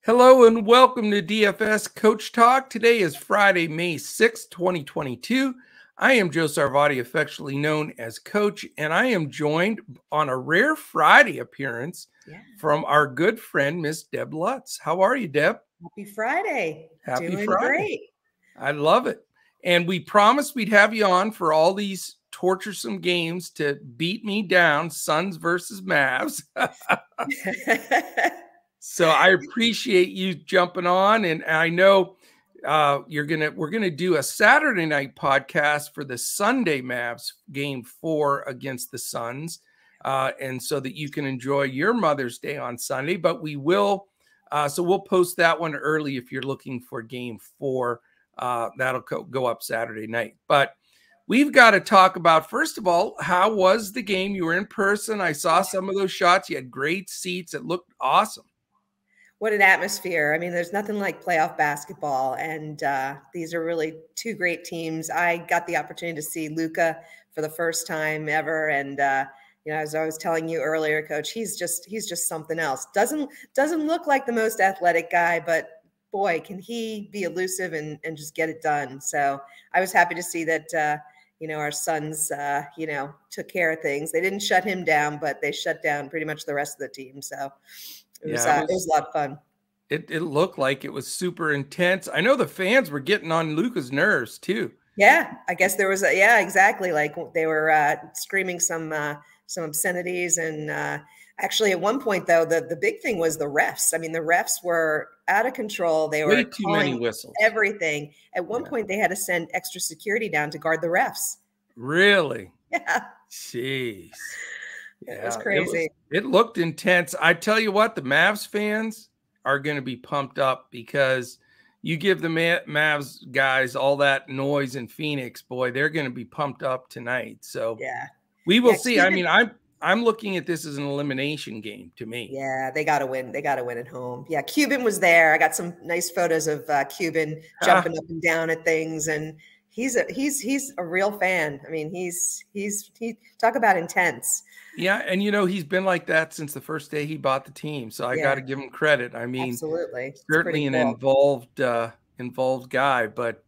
Hello and welcome to DFS Coach Talk. Today is Friday, May 6th, 2022. I am Joe Sarvati, affectionately known as Coach, and I am joined on a rare Friday appearance from our good friend, Miss Deb Lutz. How are you, Deb? Happy Friday. Happy Doing Friday. Great. I love it. And we promised we'd have you on for all these torturesome games to beat me down, Suns versus Mavs. So I appreciate you jumping on, and I know we're gonna do a Saturday night podcast for the Sunday Mavs game 4 against the Suns, and so that you can enjoy your Mother's Day on Sunday. But we will, so we'll post that one early if you're looking for game 4. That'll go up Saturday night. But we've got to talk about, first of all, how was the game? You were in person. I saw some of those shots. You had great seats. It looked awesome. What an atmosphere. I mean, there's nothing like playoff basketball. And these are really two great teams. I got the opportunity to see Luka for the first time ever. And, you know, as I was telling you earlier, Coach, he's just something else. Doesn't look like the most athletic guy, but boy, can he be elusive and just get it done. So I was happy to see that, you know, our Suns, you know, took care of things. They didn't shut him down, but they shut down pretty much the rest of the team. So it was a lot of fun. It looked like it was super intense. I know the fans were getting on Luka's nerves too. Yeah, I guess there was exactly. Like they were screaming some obscenities, and actually at one point though, the big thing was the refs. I mean, the refs were out of control. They were way too many whistles. Everything. At one point, they had to send extra security down to guard the refs. Really? Yeah. Jeez. Yeah, it was crazy. It looked intense. I tell you what, the Mavs fans are going to be pumped up because you give the Mavs guys all that noise in Phoenix, boy, they're going to be pumped up tonight. So yeah, we will see. I mean, I'm looking at this as an elimination game to me. Yeah, they got to win. They got to win at home. Yeah, Cuban was there. I got some nice photos of Cuban jumping up and down at things, and he's a real fan. I mean, he talk about intense. Yeah, and you know, he's been like that since the first day he bought the team. So I got to give him credit. I mean, absolutely, certainly an involved guy, but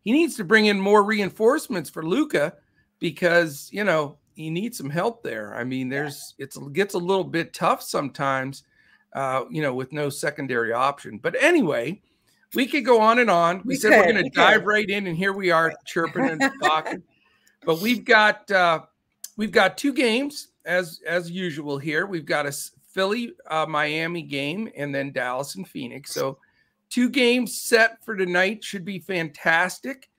he needs to bring in more reinforcements for Luka because, you know, he needs some help there. I mean, it gets a little bit tough sometimes, you know, with no secondary option. But anyway, we could go on and on. We said we're going to dive right in, and here we are chirping and talking. But we've got two games as usual here. We've got a Philly Miami game and then Dallas and Phoenix. So 2 games set for tonight. Should be fantastic.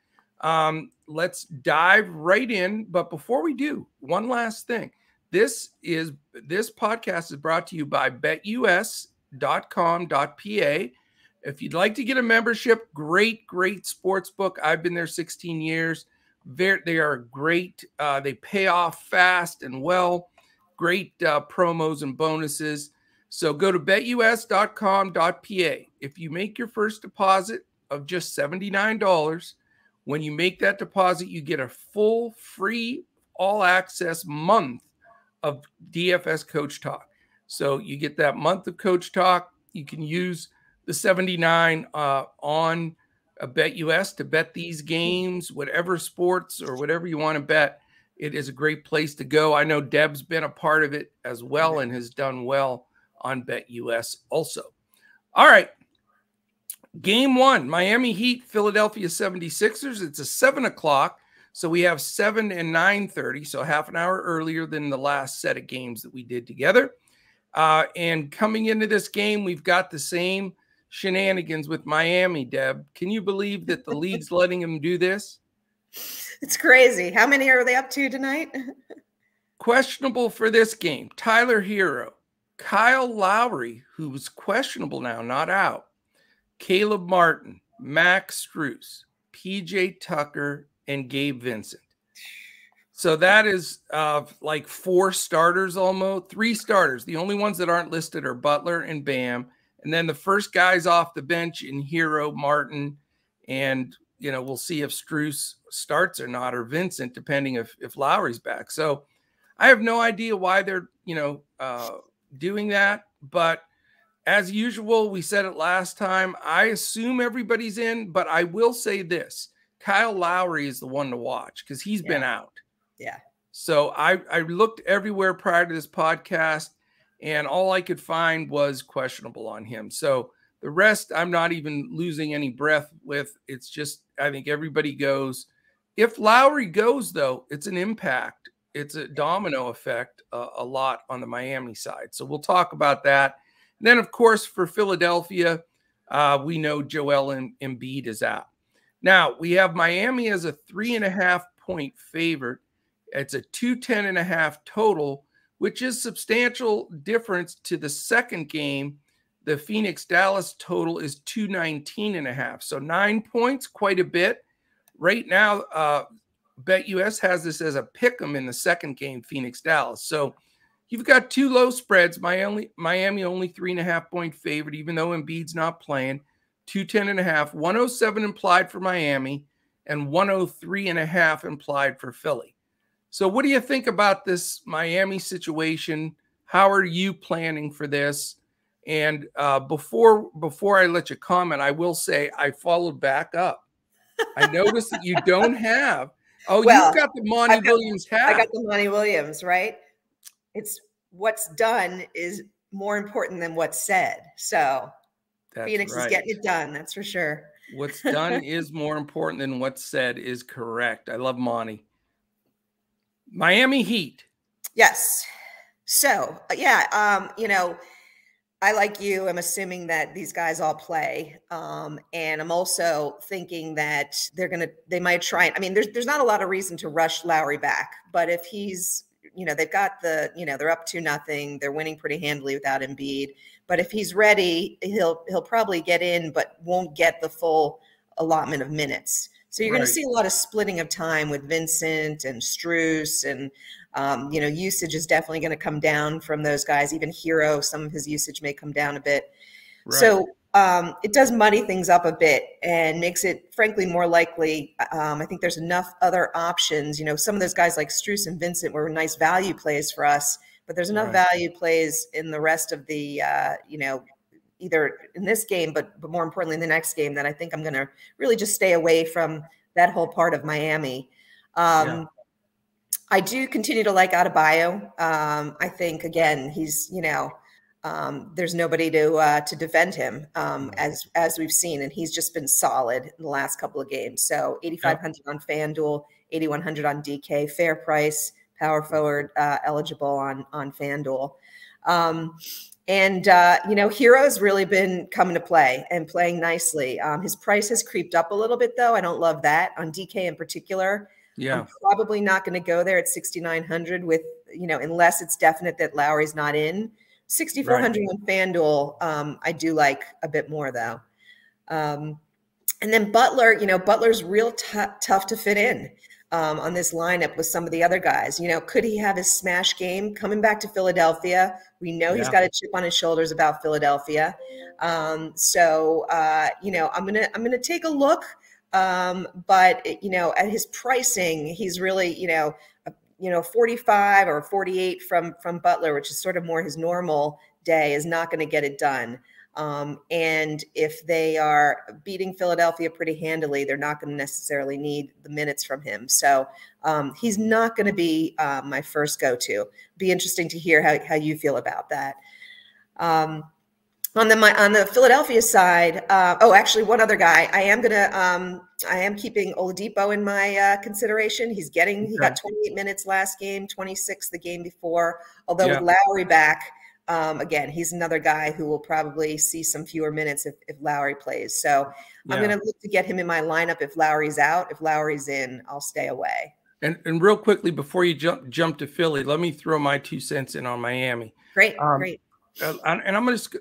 Let's dive right in. But before we do, one last thing. This podcast is brought to you by BetUS.com.pa. If you'd like to get a membership, great sports book. I've been there 16 years. They are great. They pay off fast and well. Great promos and bonuses. So go to betus.com.pa. If you make your first deposit of just $79, when you make that deposit, you get a full free all-access month of DFS Coach Talk. So you get that month of Coach Talk. You can use the $79 on BetUS to bet these games, whatever sports or whatever you want to bet. It is a great place to go. I know Deb's been a part of it as well and has done well on BetUS also. All right. Game 1, Miami Heat, Philadelphia 76ers. It's a 7 o'clock. So we have 7 and 9:30. So half an hour earlier than the last set of games that we did together. And coming into this game, we've got the same shenanigans with Miami, Deb. Can you believe that the league's letting them do this? It's crazy. How many are they up to tonight? Questionable for this game: Tyler Hero, Kyle Lowry, who's questionable now, not out, Caleb Martin, Max Strus, PJ Tucker, and Gabe Vincent. So that is like 4 starters almost, 3 starters. The only ones that aren't listed are Butler and Bam. And then the first guys off the bench in Hero, Martin, and, you know, we'll see if Strus starts or not, or Vincent, depending if Lowry's back. So I have no idea why they're, you know, doing that. But as usual, we said it last time. I assume everybody's in, but I will say this. Kyle Lowry is the one to watch because he's been out. Yeah. So I looked everywhere prior to this podcast, and all I could find was questionable on him. So the rest, I'm not even losing any breath with. It's just, I think everybody goes. If Lowry goes, though, it's an impact. It's a domino effect a lot on the Miami side. So we'll talk about that. And then, of course, for Philadelphia, we know Joel Embiid is out. Now, we have Miami as a 3.5-point favorite. It's a 210.5 total, which is substantial difference to the second game. The Phoenix Dallas total is 219.5. So 9 points, quite a bit. Right now, BetUS has this as a pick 'em in the second game, Phoenix Dallas. So you've got two low spreads. Miami only 3.5-point favorite, even though Embiid's not playing. 210.5, 107 implied for Miami, and 103.5 implied for Philly. So what do you think about this Miami situation? How are you planning for this? And before I let you comment, I will say I followed back up. I noticed that you don't have. Oh, well, you've got the Monty Williams hat. I got the Monty Williams, right? It's what's done is more important than what's said. So Phoenix is getting it done. That's for sure. What's done is more important than what's said is correct. I love Monty. Miami Heat. Yes. So, yeah, I, like you, I'm assuming that these guys all play. And I'm also thinking that they might try. I mean, there's not a lot of reason to rush Lowry back, but if he's, they've got they're up 2-0. They're winning pretty handily without Embiid. But if he's ready, he'll probably get in, but won't get the full allotment of minutes. So you're going to see a lot of splitting of time with Vincent and Strus, and usage is definitely going to come down from those guys. Even Hero, some of his usage may come down a bit. Right. So it does muddy things up a bit and makes it, frankly, more likely. I think there's enough other options. Some of those guys like Strus and Vincent were nice value plays for us, but there's enough value plays in the rest of the, either in this game, but more importantly in the next game, that I think I'm going to really just stay away from that whole part of Miami. I do continue to like Adebayo. I think, again, he's, there's nobody to defend him as we've seen, and he's just been solid in the last couple of games. So 8,500 on FanDuel, 8,100 on DK, fair price, power forward eligible on FanDuel. Hero's really been coming to play and playing nicely. His price has creeped up a little bit, though. I don't love that on DK in particular. Yeah, I'm probably not going to go there at 6,900 with, unless it's definite that Lowry's not in. 6,400 on FanDuel, I do like a bit more, though. And then Butler, Butler's real tough to fit in on this lineup with some of the other guys. Could he have his smash game coming back to Philadelphia? We know he's got a chip on his shoulders about Philadelphia. I'm gonna take a look. But at his pricing, he's really, 45 or 48 from Butler, which is sort of more his normal day, is not going to get it done. And if they are beating Philadelphia pretty handily, they're not going to necessarily need the minutes from him. So he's not going to be my first go-to. Be interesting to hear how you feel about that. On the Philadelphia side, actually, one other guy. I am keeping Oladipo in my consideration. He got 28 minutes last game, 26 the game before. Although with Lowry back, again, he's another guy who will probably see some fewer minutes if Lowry plays. So I'm going to look to get him in my lineup if Lowry's out. If Lowry's in, I'll stay away. And real quickly before you jump to Philly, let me throw my 2 cents in on Miami. Great. And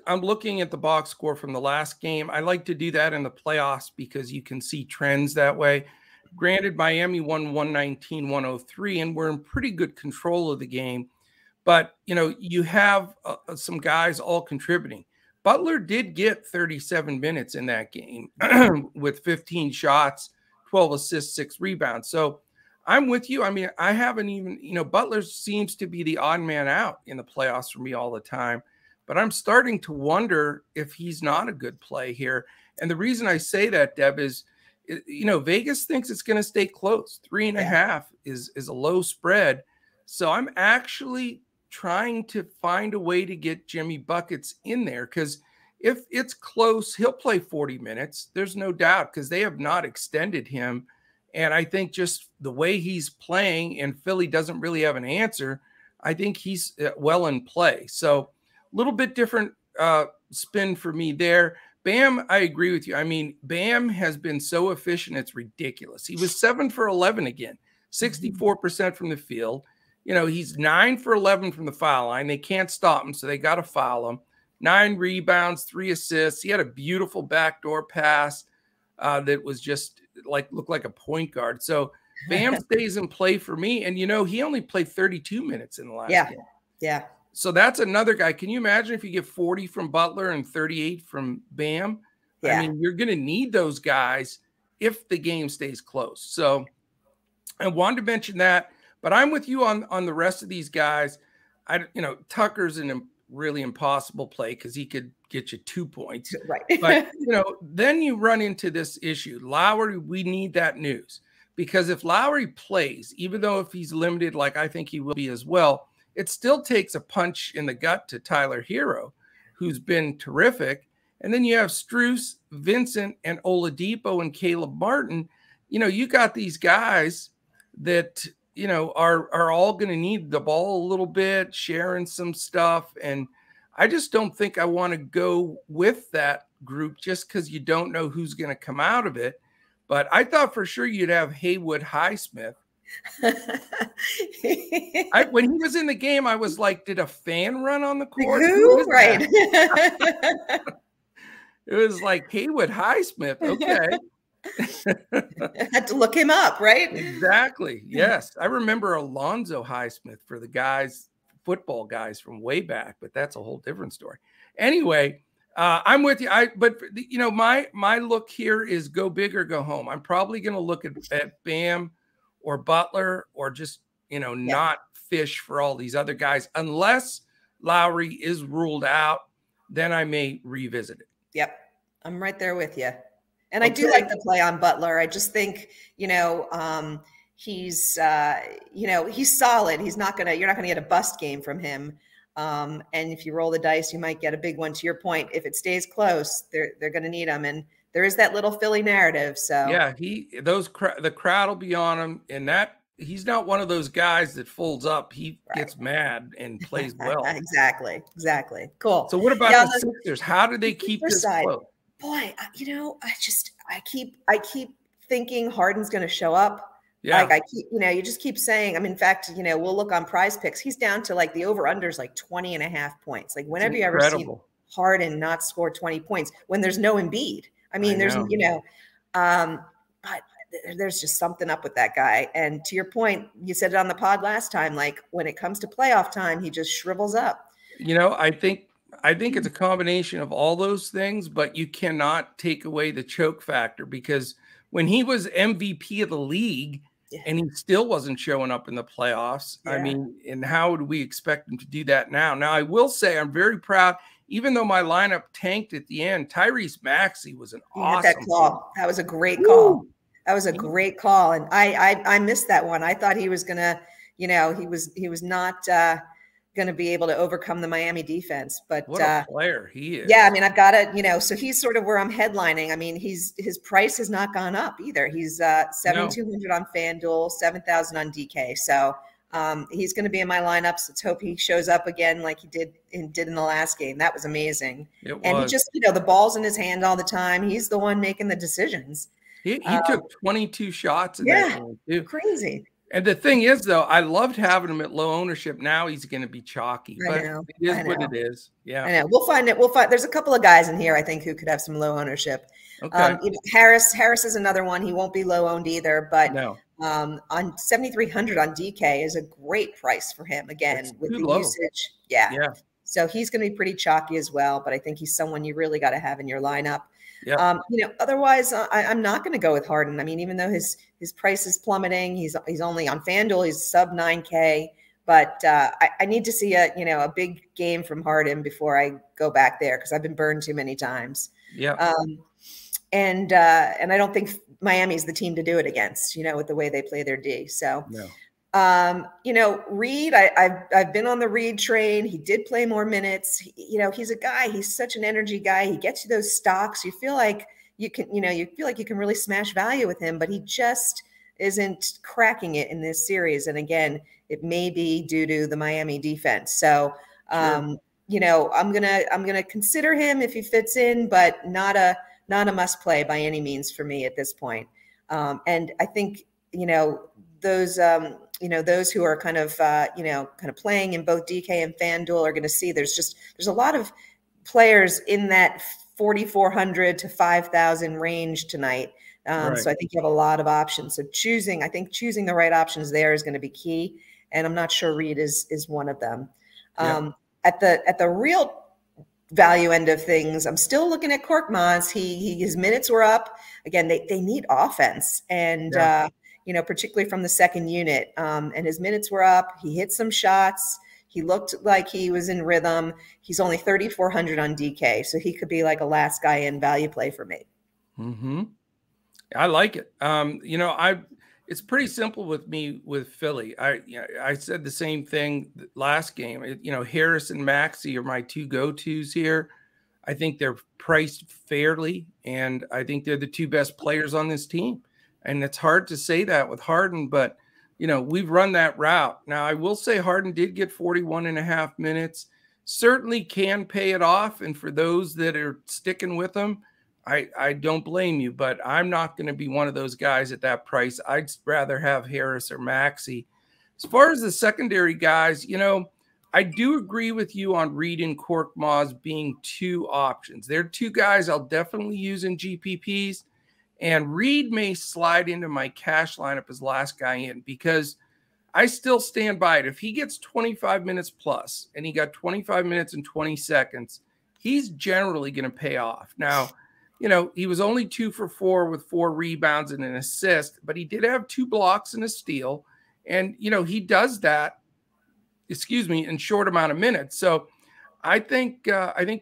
I'm looking at the box score from the last game. I like to do that in the playoffs because you can see trends that way. Granted, Miami won 119-103, and we're in pretty good control of the game. But, you have some guys all contributing. Butler did get 37 minutes in that game with 15 shots, 12 assists, 6 rebounds. So I'm with you. I mean, I haven't even, Butler seems to be the odd man out in the playoffs for me all the time. but I'm starting to wonder if he's not a good play here. And the reason I say that, Deb, is, you know, Vegas thinks it's going to stay close. 3.5 is a low spread. So I'm actually trying to find a way to get Jimmy buckets in there, because if it's close, he'll play 40 minutes. There's no doubt, because they have not extended him. And I think just the way he's playing, and Philly doesn't really have an answer, I think he's well in play. So a little bit different spin for me there. Bam, I agree with you. I mean, Bam has been so efficient, it's ridiculous. He was 7 for 11 again, 64% from the field. You know, he's 9 for 11 from the foul line. They can't stop him, so they got to foul him. 9 rebounds, 3 assists. He had a beautiful backdoor pass that was just looked like a point guard. So Bam stays in play for me. And, you know, he only played 32 minutes in the last game. Yeah. So that's another guy. Can you imagine if you get 40 from Butler and 38 from Bam? Yeah. I mean, you're going to need those guys if the game stays close. So I wanted to mention that, but I'm with you on the rest of these guys. You know, Tucker's an really impossible play because he could get you 2 points. Right. But, you know, then you run into this issue. Lowry, we need that news, because if Lowry plays, even though if he's limited, like I think he will be as well, it still takes a punch in the gut to Tyler Hero, who's been terrific. And then you have Strus, Vincent, and Oladipo and Caleb Martin. You know, you got these guys that, you know, are all going to need the ball a little bit, sharing some stuff. And I just don't think I want to go with that group just because you don't know who's going to come out of it. But I thought for sure you'd have Haywood Highsmith. When he was in the game, I was like, did a fan run on the court? Who? Right. It was like Haywood Highsmith. Okay. Had to look him up, right? Exactly. Yes. I remember Alonzo Highsmith for the guys, football guys from way back, but that's a whole different story. Anyway, I'm with you. But you know, my look here is go big or go home. I'm probably going to look at Bam or Butler, or just, you know, not fish for all these other guys unless Lowry is ruled out. Then I may revisit it. Yep. I'm right there with you. And I do like the play on Butler. I just think, you know, he's solid. He's not you're not gonna get a bust game from him. And if you roll the dice, you might get a big one. To your point, if it stays close, they're gonna need him. And there is that little Philly narrative. So yeah, the crowd will be on him, and that he's not one of those guys that folds up. He gets mad and plays well. Exactly. Cool. So what about the Sixers? How do they keep this close? Boy, you know, I keep thinking Harden's going to show up. Yeah. Like you just keep saying, in fact, you know, we'll look on PrizePicks. He's down to like the over-unders like 20.5 points. Like whenever you ever see Harden not score 20 points when there's no Embiid. There's, you know, but there's just something up with that guy. And to your point, you said it on the pod last time, like when it comes to playoff time, he just shrivels up. You know, I think it's a combination of all those things, but you cannot take away the choke factor, because when he was MVP of the league and he still wasn't showing up in the playoffs, and how would we expect him to do that now? Now, I will say I'm very proud. Even though my lineup tanked at the end, Tyrese Maxey was an awesome that call. That was a great call. That was a great call. And I missed that one. I thought he was going to, you know, he was not going to be able to overcome the Miami defense. But what a player he is. Yeah, I've got to, you know, so he's sort of where I'm headlining. His price has not gone up either. He's 7,200 on FanDuel, 7,000 on DK. So he's going to be in my lineups. Let's hope he shows up again like he did in the last game. That was amazing. He just, you know, the ball's in his hand all the time. He's the one making the decisions. He took 22 shots in that game too. Crazy. And the thing is, though, I loved having him at low ownership. Now he's going to be chalky, but it is what it is. Yeah, I know. We'll find it. There's a couple of guys in here I think who could have some low ownership. Okay. You know, Harris is another one. He won't be low owned either, but on 7,300 on DK is a great price for him again with the usage. Yeah. So he's going to be pretty chalky as well, but I think he's someone you really got to have in your lineup. Yeah. You know, otherwise I'm not going to go with Harden. Even though his price is plummeting, he's only on FanDuel, he's sub 9K. But I need to see a big game from Harden before I go back there, because I've been burned too many times. Yeah. And I don't think Miami's the team to do it against, with the way they play their D. So, No. Reed, I've been on the Reed train. He did play more minutes. He's a guy, he's such an energy guy. He gets you those stocks. You feel like you can really smash value with him, but he just isn't cracking it in this series. And again, it may be due to the Miami defense. So, I'm gonna consider him if he fits in, but not a must play by any means for me at this point. And I think those who are kind of playing in both DK and FanDuel are going to see there's a lot of players in that 4,400 to 5,000 range tonight. Right. So I think you have a lot of options. So choosing the right options there is going to be key. And I'm not sure Reed is one of them. Yeah. At the real value end of things, I'm still looking at Korkmaz. His minutes were up. Again, they need offense. And, particularly from the second unit. And his minutes were up. He hit some shots. He looked like he was in rhythm. He's only 3,400 on DK. So he could be like a last guy in value play for me. Mm-hmm. I like it. It's pretty simple with me with Philly. I said the same thing last game. Harris and Maxey are my two go-tos here. I think they're priced fairly, and I think they're the two best players on this team. And it's hard to say that with Harden, but, we've run that route. Now, I will say Harden did get 41.5 minutes. Certainly can pay it off. And for those that are sticking with him, I don't blame you, but I'm not going to be one of those guys at that price. I'd rather have Harris or Maxey. As far as the secondary guys, I do agree with you on Reed and Korkmaz being two options. They're two guys I'll definitely use in GPPs. And Reed may slide into my cash lineup as last guy in, because I still stand by it. If he gets 25 minutes plus and he got 25 minutes and 20 seconds, he's generally going to pay off. Now, he was only 2 for 4 with 4 rebounds and an assist, but he did have 2 blocks and a steal. And, he does that, in short amount of minutes. So I think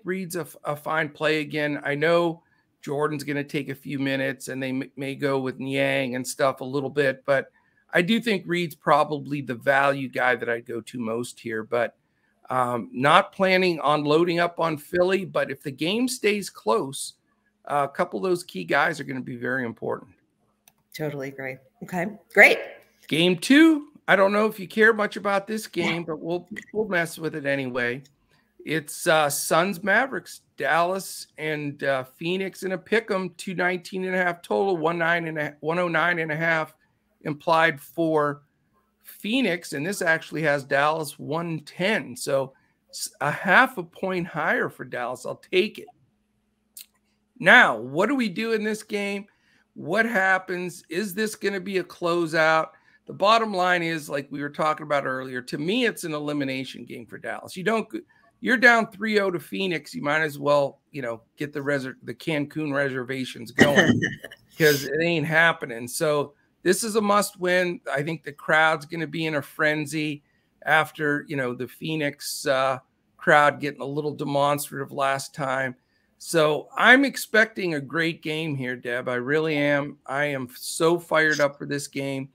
Reed's a fine play again. I know Jordan's going to take a few minutes and they may go with Niang and stuff a little bit, but I do think Reed's probably the value guy that I'd go to most here, but not planning on loading up on Philly. But if the game stays close, a couple of those key guys are going to be very important. Totally agree. Okay, great. Game 2. I don't know if you care much about this game, but we'll mess with it anyway. It's Suns Mavericks, Dallas and Phoenix in a pick'em, 219.5 total, 109.5 implied for Phoenix, and this actually has Dallas 110, so a half a point higher for Dallas. I'll take it. Now, what do we do in this game? What happens? Is this going to be a closeout? The bottom line is, like we were talking about earlier, to me, it's an elimination game for Dallas. You're down 3-0 to Phoenix. You might as well, get the Cancun reservations going because it ain't happening. So this is a must win. I think the crowd's going to be in a frenzy after, the Phoenix crowd getting a little demonstrative last time. So I'm expecting a great game here, Deb. I really am. I am so fired up for this game.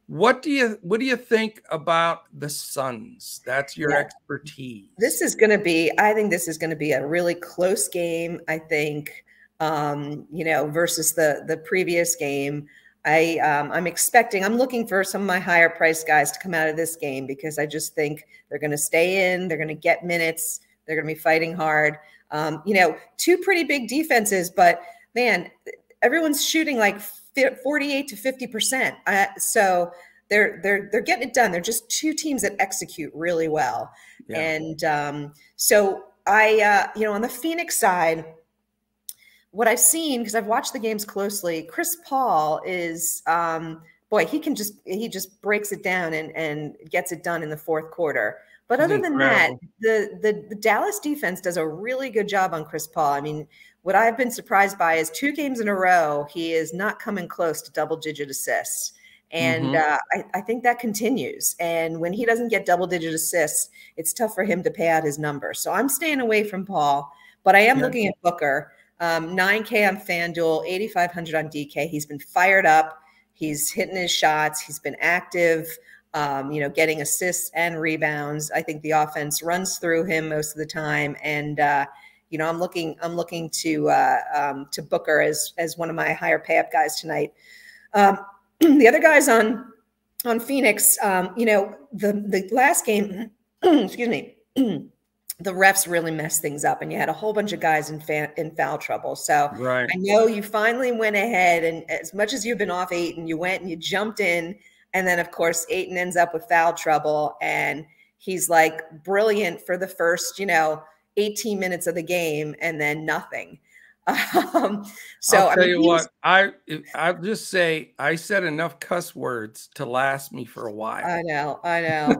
What do you think about the Suns? That's your expertise. I think this is going to be a really close game. I think, versus the previous game. I'm looking for some of my higher price guys to come out of this game, because I just think they're going to stay in, they're going to get minutes, they're going to be fighting hard. Two pretty big defenses, but man, everyone's shooting like 48 to 50%. So they're getting it done. They're just two teams that execute really well. Yeah. And so on the Phoenix side, what I've seen, because I've watched the games closely, Chris Paul is he just breaks it down and gets it done in the fourth quarter. But other than that, the Dallas defense does a really good job on Chris Paul. I mean, what I've been surprised by is 2 games in a row, he is not coming close to double-digit assists. And I think that continues. And when he doesn't get double-digit assists, it's tough for him to pay out his number. So I'm staying away from Paul, but I am looking at Booker. 9K on FanDuel, 8,500 on DK. He's been fired up. He's hitting his shots. He's been active, getting assists and rebounds. I think the offense runs through him most of the time. And, I'm looking to Booker as one of my higher pay up guys tonight. The other guys on Phoenix, the last game, excuse me, the refs really messed things up, and you had a whole bunch of guys in foul trouble. So I know you finally went ahead, and as much as you've been off Ayton, you went and you jumped in, and then of course Ayton ends up with foul trouble, and he's like brilliant for the first 18 minutes of the game, and then nothing. So I'll tell you what, I'll just say I said enough cuss words to last me for a while. I know.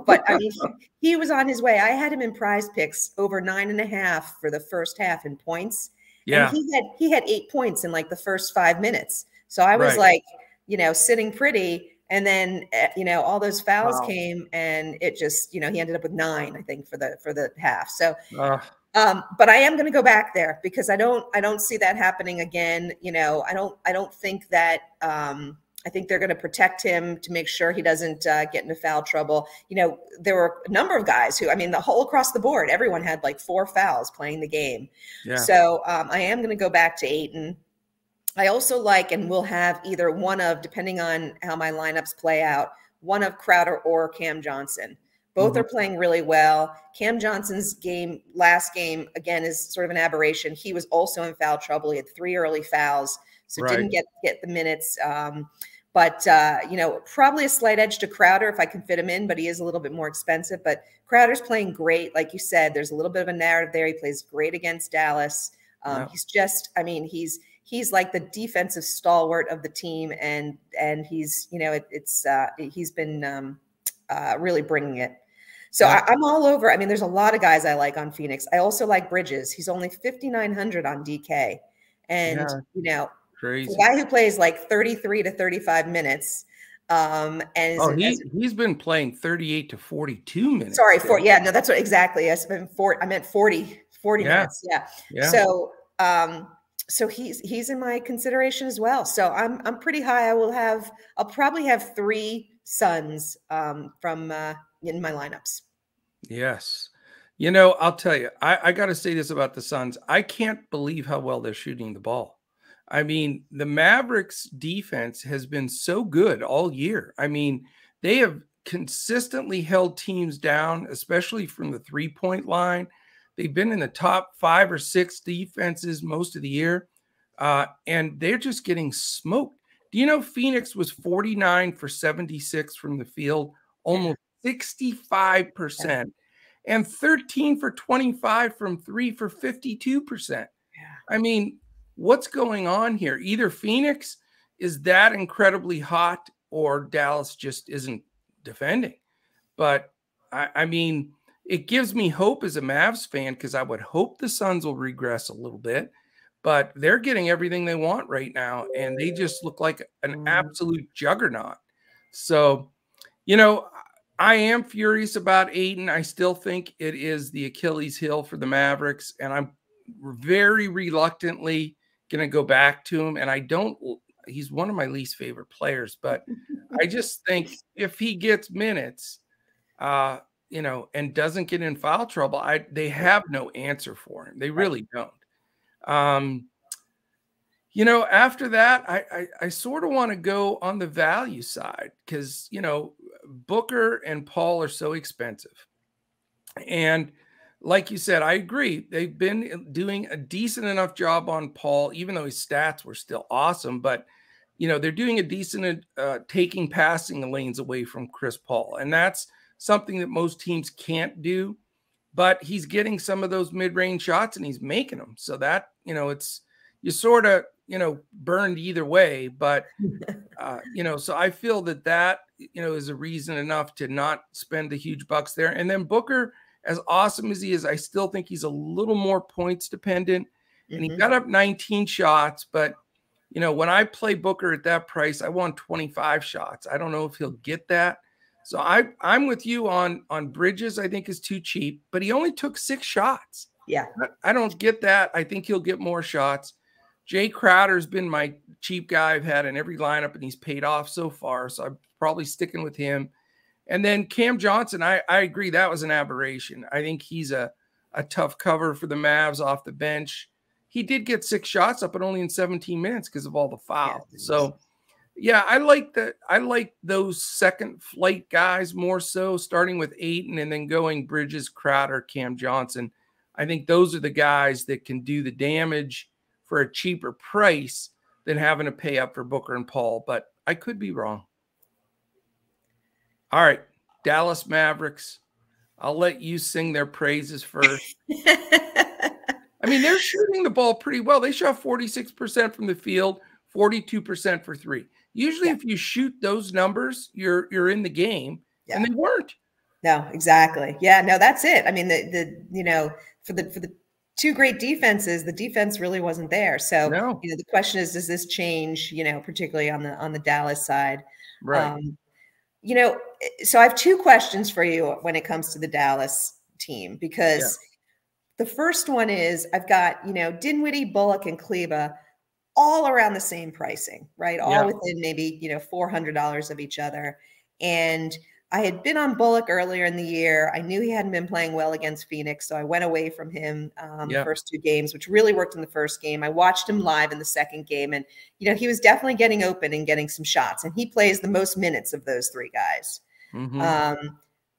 But I mean, he was on his way. I had him in PrizePicks over 9.5 for the first half in points. Yeah. And he had 8 points in like the first 5 minutes. So I was like, sitting pretty. And then, all those fouls came, and it just, he ended up with 9, I think, for the half. So, but I am going to go back there because I don't see that happening again. I don't think that, I think they're going to protect him to make sure he doesn't get into foul trouble. There were a number of guys who, the whole across the board, everyone had like 4 fouls playing the game. Yeah. So I am going to go back to Ayton. I also like, and we'll have either one of, depending on how my lineups play out, one of Crowder or Cam Johnson. Both are playing really well. Cam Johnson's last game, again, is sort of an aberration. He was also in foul trouble. He had 3 early fouls, so didn't get the minutes. But probably a slight edge to Crowder if I can fit him in, but he is a little bit more expensive. But Crowder's playing great. Like you said, there's a little bit of a narrative there. He plays great against Dallas. He's just, he's like the defensive stalwart of the team. And he's, he's been really bringing it. So I'm all over. There's a lot of guys I like on Phoenix. I also like Bridges. He's only 5,900 on DK. And, crazy. The guy who plays like 33 to 35 minutes. He's been playing 38 to 42 minutes. Sorry, that's what exactly. I meant 40 minutes. Yeah. So he's in my consideration as well. So I'm pretty high. I'll probably have 3 Suns from in my lineups. Yes. I'll tell you, I got to say this about the Suns. I can't believe how well they're shooting the ball. The Mavericks defense has been so good all year. They have consistently held teams down, especially from the 3-point line. They've been in the top 5 or 6 defenses most of the year, and they're just getting smoked. Do you know Phoenix was 49 for 76 from the field, almost 65%, and 13 for 25 from 3 for 52%. Yeah. What's going on here? Either Phoenix is that incredibly hot or Dallas just isn't defending. But it gives me hope as a Mavs fan because I would hope the Suns will regress a little bit, but they're getting everything they want right now, and they just look like an absolute juggernaut. So, I am furious about Ayton. I still think it is the Achilles heel for the Mavericks, and I'm very reluctantly going to go back to him. And he's one of my least favorite players, but I just think if he gets minutes, and doesn't get in foul trouble, they have no answer for him. They really don't. After that, I sort of want to go on the value side because, Booker and Paul are so expensive. And like you said, I agree. They've been doing a decent enough job on Paul, even though his stats were still awesome. But, they're doing a decent taking passing lanes away from Chris Paul. And that's something that most teams can't do. But he's getting some of those mid-range shots and he's making them. So that, it's you sort of, burned either way. But, so I feel that, is a reason enough to not spend the huge bucks there. And then Booker, as awesome as he is, I still think he's a little more points dependent. And he got up 19 shots, but, when I play Booker at that price, I want 25 shots. I don't know if he'll get that. So I'm with you on Bridges. I think is too cheap, but he only took 6 shots. Yeah. I don't get that. I think he'll get more shots. Jay Crowder's been my cheap guy I've had in every lineup, and he's paid off so far. So I'm probably sticking with him. And then Cam Johnson, I agree. That was an aberration. I think he's a tough cover for the Mavs off the bench. He did get 6 shots up, but only in 17 minutes because of all the fouls. Yeah, so yeah, I like those second flight guys more so, starting with Ayton and then going Bridges, Crowder, Cam Johnson. I think those are the guys that can do the damage for a cheaper price than having to pay up for Booker and Paul, but I could be wrong. All right, Dallas Mavericks. I'll let you sing their praises first. I mean, they're shooting the ball pretty well. They shot 46% from the field, 42% for 3. Usually, if you shoot those numbers, you're in the game, and they weren't. No, exactly. Yeah, no, that's it. I mean, for the 2 great defenses, the defense really wasn't there. So, the question is, does this change? Particularly on the Dallas side, right? So I have 2 questions for you when it comes to the Dallas team, because the first one is I've got, Dinwiddie, Bullock, and Kleba all around the same pricing, right? All within maybe, $400 of each other. And I had been on Bullock earlier in the year. I knew he hadn't been playing well against Phoenix, so I went away from him the first 2 games, which really worked in the first game. I watched him live in the second game, and he was definitely getting open and getting some shots, and he plays the most minutes of those 3 guys.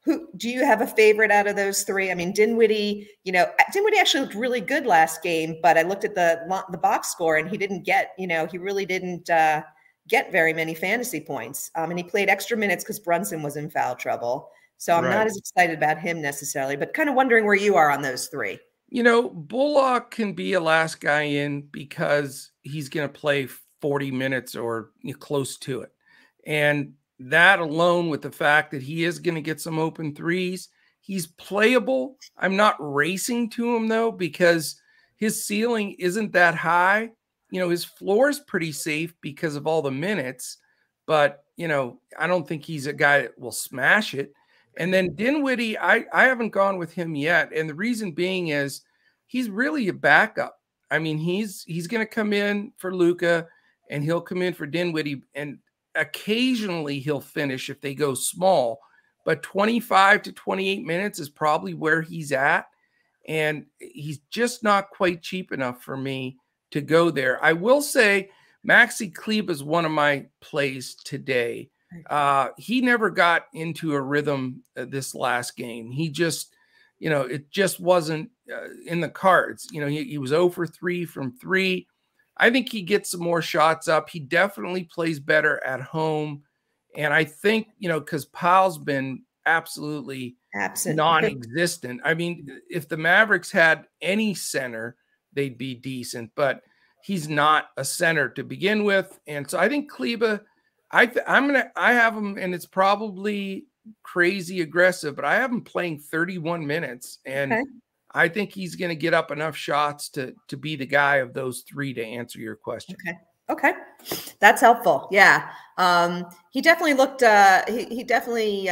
Who do you have a favorite out of those 3? I mean, Dinwiddie, Dinwiddie actually looked really good last game, but I looked at the box score and he didn't get, he really didn't get very many fantasy points. And he played extra minutes because Brunson was in foul trouble. So I'm not as excited about him necessarily, but kind of wondering where you are on those 3. Bullock can be a last guy in because he's going to play 40 minutes or close to it. And that alone, with the fact that he is going to get some open threes, he's playable. I'm not racing to him, though, because his ceiling isn't that high. His floor is pretty safe because of all the minutes, but, I don't think he's a guy that will smash it. And then Dinwiddie, I haven't gone with him yet. And the reason being is he's really a backup. I mean, he's going to come in for Luka and he'll come in for Dinwiddie, and occasionally he'll finish if they go small, but 25 to 28 minutes is probably where he's at. And he's just not quite cheap enough for me to go there. I will say Maxi Kleber is one of my plays today. He never got into a rhythm this last game. He just, it just wasn't in the cards. He was 0 for 3 from 3. I think he gets some more shots up. He definitely plays better at home. And I think, because Powell's been absolutely non-existent. I mean, if the Mavericks had any center, they'd be decent, but he's not a center to begin with. And so I think Kleba, I have him, and it's probably crazy aggressive, but I have him playing 31 minutes. And I think he's going to get up enough shots to be the guy of those 3 to answer your question. Okay. That's helpful. Yeah. He definitely looked, he definitely,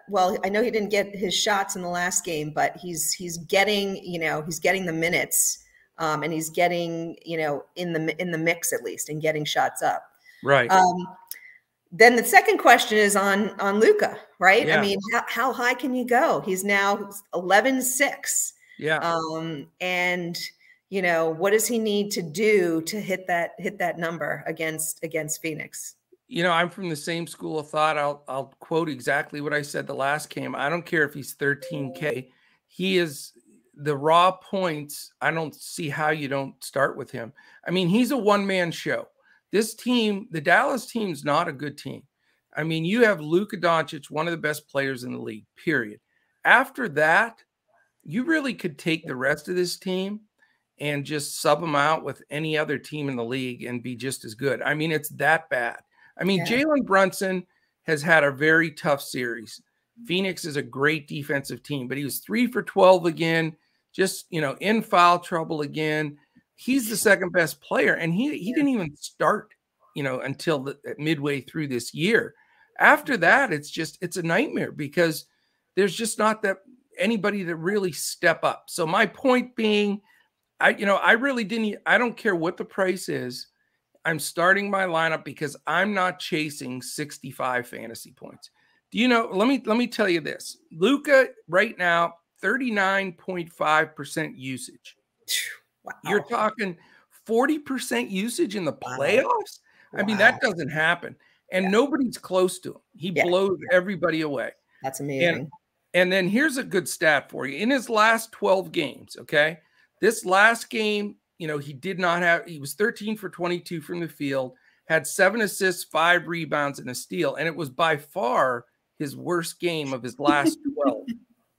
well, I know he didn't get his shots in the last game, but he's getting, he's getting the minutes, and he's getting, in the mix at least, and getting shots up. Right. Then the second question is on Luka, right? Yeah. I mean, how high can you go? He's now 11-6. Yeah. And what does he need to do to hit that number against Phoenix? I'm from the same school of thought. I'll quote exactly what I said the last game. I don't care if he's 13K. He is the raw points. I don't see how you don't start with him. I mean, he's a one-man show. This team, the Dallas team's not a good team. I mean, you have Luka Doncic, one of the best players in the league, period. After that, you really could take the rest of this team and just sub them out with any other team in the league and be just as good. I mean, it's that bad. I mean, Jalen Brunson has had a very tough series. Phoenix is a great defensive team, but he was 3 for 12 again, just, in foul trouble again. he's the second best player, and he didn't even start, until midway through this year. After that, it's a nightmare because there's just not anybody to really step up. So my point being, I don't care what the price is. I'm starting my lineup because I'm not chasing 65 fantasy points. Let me tell you this. Luka right now, 39.5% usage. Wow. You're talking 40% usage in the playoffs? Wow. I mean, that doesn't happen. And nobody's close to him. He blows everybody away. That's amazing. And then here's a good stat for you. In his last 12 games, okay, this last game, he was 13 for 22 from the field, had 7 assists, 5 rebounds, and a steal. And it was by far his worst game of his last 12.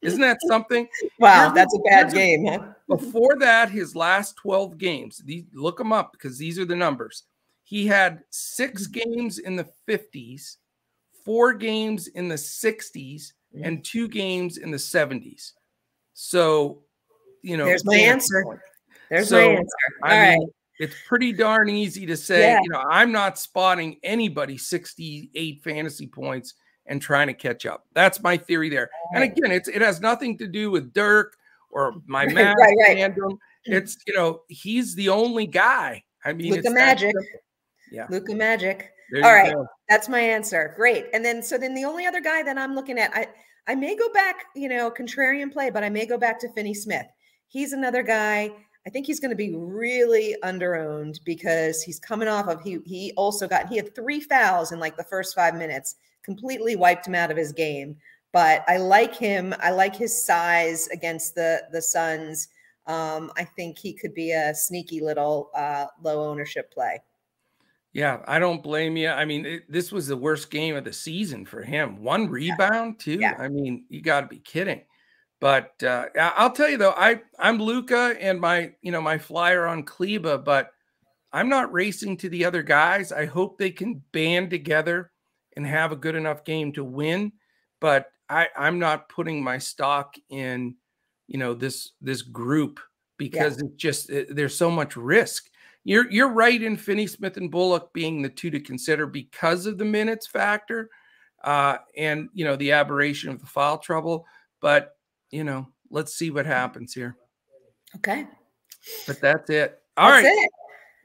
Isn't that something? Wow, that's a bad game, huh? Before that, his last 12 games, look them up because these are the numbers. He had 6 games in the 50s, 4 games in the 60s, and 2 games in the 70s. So, there's my answer. There's my answer. All right. It's pretty darn easy to say, I'm not spotting anybody 68 fantasy points and trying to catch up. That's my theory there. And again, it has nothing to do with Dirk or my Mavs fandom. It's, he's the only guy. I mean, Luka Magic. Luka Magic. All right. That's my answer. Great. And then, the only other guy that I'm looking at, I may go back, contrarian play, but I may go back to Finney Smith. He's another guy. I think he's going to be really underowned because he's coming off of, he had 3 fouls in like the first 5 minutes, completely wiped him out of his game. But I like him. I like his size against the Suns. I think he could be a sneaky little low ownership play. Yeah, I don't blame you. I mean, this was the worst game of the season for him. 1 rebound too. Yeah. I mean, you got to be kidding. But I'll tell you though, I'm Luka and my flyer on Kleba, but I'm not racing to the other guys. I hope they can band together and have a good enough game to win. But I'm not putting my stock in, this group because there's so much risk. You're right in Finney Smith and Bullock being the 2 to consider because of the minutes factor and the aberration of the foul trouble. But let's see what happens here. Okay. But that's it. All right.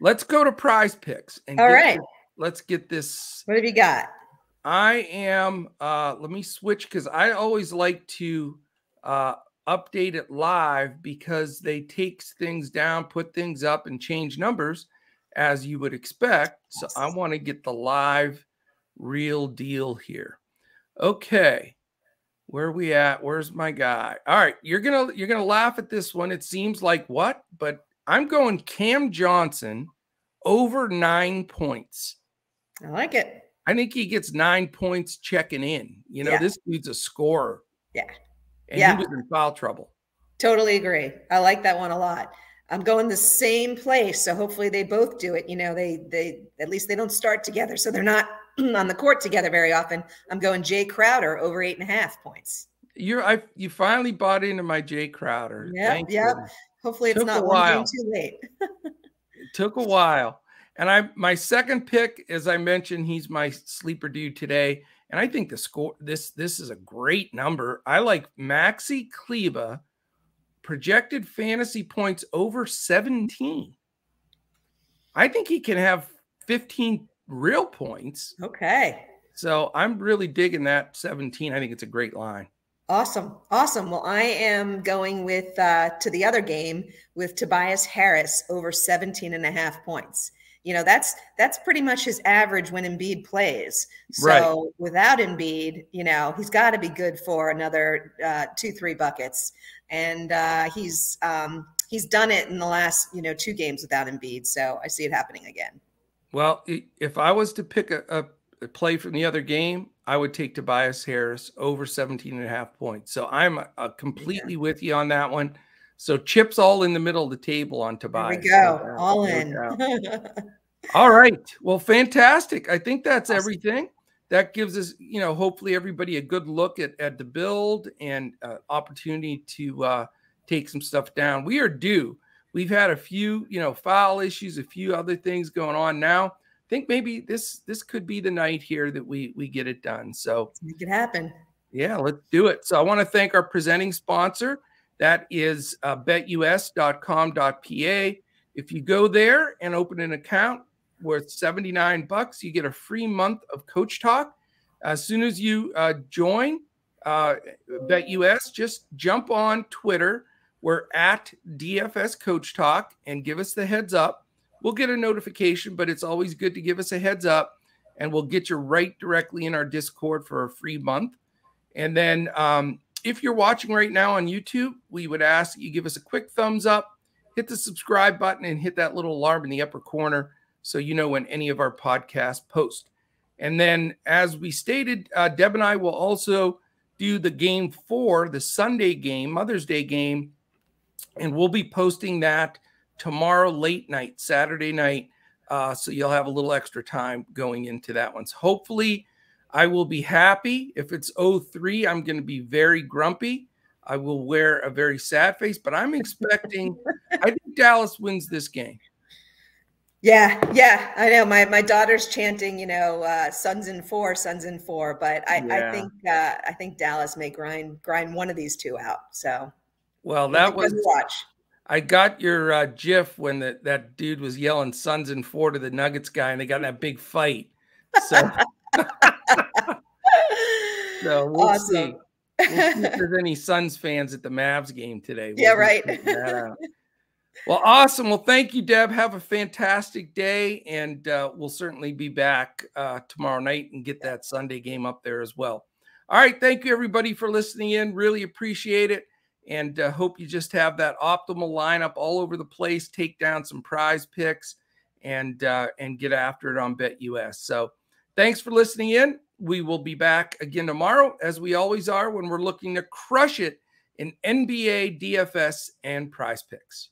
Let's go to PrizePicks. All right. Let's get this. What have you got? I am, let me switch because I always like to update it live because they take things down, put things up, and change numbers as you would expect. So I want to get the live real deal here. Okay. Where are we at? Where's my guy? All right, you're gonna laugh at this one. It seems like what? But I'm going Cam Johnson over 9 points. I like it. I think he gets 9 points checking in. This dude's a scorer. Yeah. And he was in foul trouble. Totally agree. I like that one a lot. I'm going the same place, so hopefully they both do it. They at least they don't start together, so they're not on the court together very often. I'm going Jay Crowder over 8.5 points. You finally bought into my Jay Crowder. Yeah. Hopefully it's not one game too late. It took a while. And my second pick, as I mentioned, he's my sleeper dude today. And I think the score, this is a great number. I like Maxi Kleba, projected fantasy points over 17. I think he can have 15 real points. Okay. So I'm really digging that 17. I think it's a great line. Awesome. Well, I am going with to the other game with Tobias Harris over 17.5 points. That's pretty much his average when Embiid plays. So without Embiid, he's got to be good for another 2-3 buckets. And he's done it in the last 2 games without Embiid. So I see it happening again. Well, if I was to pick a play from the other game, I would take Tobias Harris over 17.5 points. So I'm completely with you on that one. So chips all in the middle of the table on Tobias. There we go. All in. All right. Well, fantastic. I think that's everything. That gives us, hopefully everybody a good look at the build and opportunity to take some stuff down. We are due We've had a few, foul issues, a few other things going on now. I think maybe this could be the night here that we get it done. So let's make it happen. Yeah, let's do it. So I want to thank our presenting sponsor. That is betus.com.pa. If you go there and open an account worth $79, you get a free month of Coach Talk. As soon as you join BetUS, just jump on Twitter. We're at DFS Coach Talk and give us the heads up. We'll get a notification, but it's always good to give us a heads up, and we'll get you right directly in our Discord for a free month. And then if you're watching right now on YouTube, we would ask that you give us a quick thumbs up, hit the subscribe button, and hit that little alarm in the upper corner so you know when any of our podcasts post. And then, as we stated, Deb and I will also do the Game 4, the Sunday game, Mother's Day game, and we'll be posting that tomorrow late night, Saturday night, so you'll have a little extra time going into that one. So hopefully I will be happy. If it's 0-3, I'm going to be very grumpy. I will wear a very sad face, but I'm expecting I think Dallas wins this game. Yeah, I know. My daughter's chanting, Suns in 4, Suns in 4. But I think Dallas may grind one of these two out. So, well, that was watch. I got your GIF when that dude was yelling Suns in 4 to the Nuggets guy, and they got in that big fight. So, so we'll see. We'll see if there's any Suns fans at the Mavs game today. Yeah, right. Well, awesome. Well, thank you, Deb. Have a fantastic day, and we'll certainly be back tomorrow night and get that Sunday game up there as well. All right. Thank you, everybody, for listening in. Really appreciate it, and hope you just have that optimal lineup all over the place. Take down some prize picks and get after it on BetUS. So thanks for listening in. We will be back again tomorrow, as we always are, when we're looking to crush it in NBA, DFS, and prize picks.